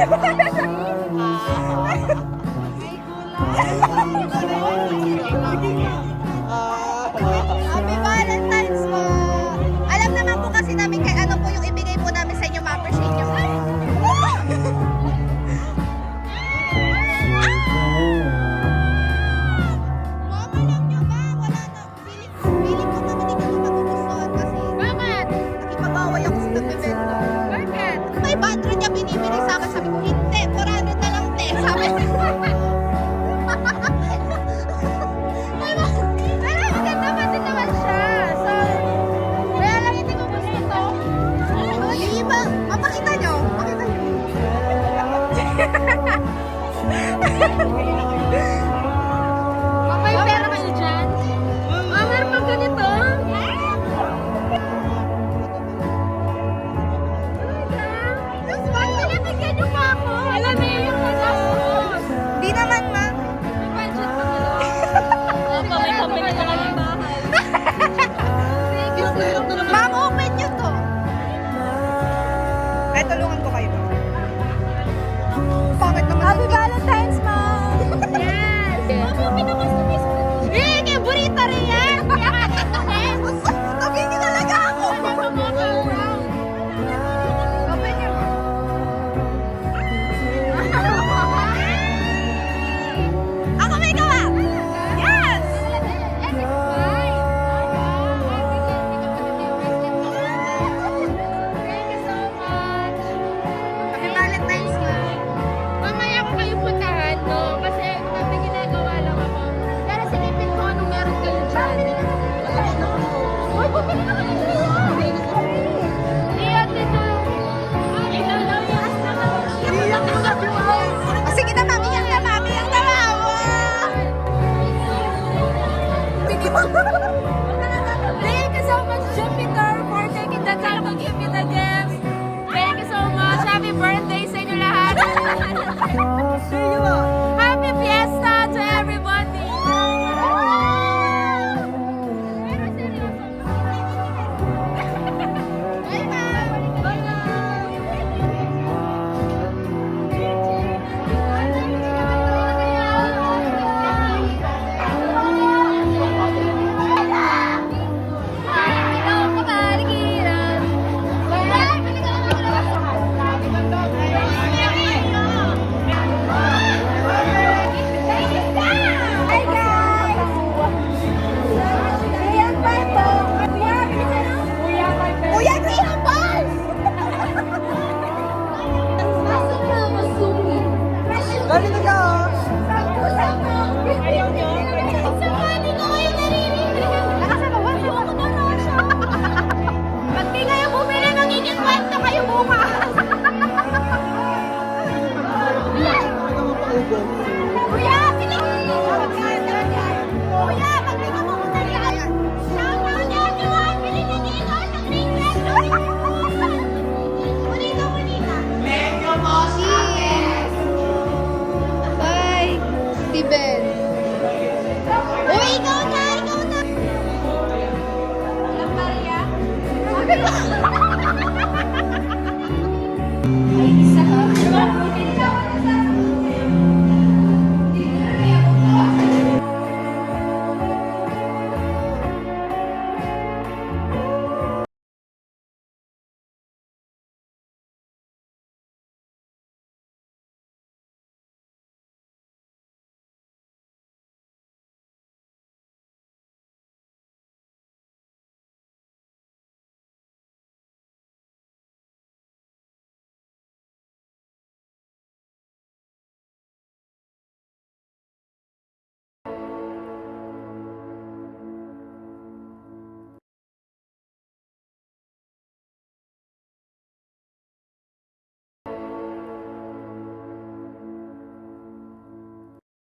Happy Valentine's po! Alam naman po kasi namin kay ano po yung ibigay po namin sa inyo, ma-appreciate nyo. Mama lang nyo ba? Wala na. Feeling ko naman hindi ko magugustuhan kasi. Bakit? Nakipag-away ako sa nagbibenta. Bakit? May battery niya binibili sa akin. Sabi ko, hindi. 400 na lang, te. Sabi ko. Maganda pa din naman siya. So, kaya lang hindi ko gusto to. Hindi ba? Mapakita nyo. Pakita nyo.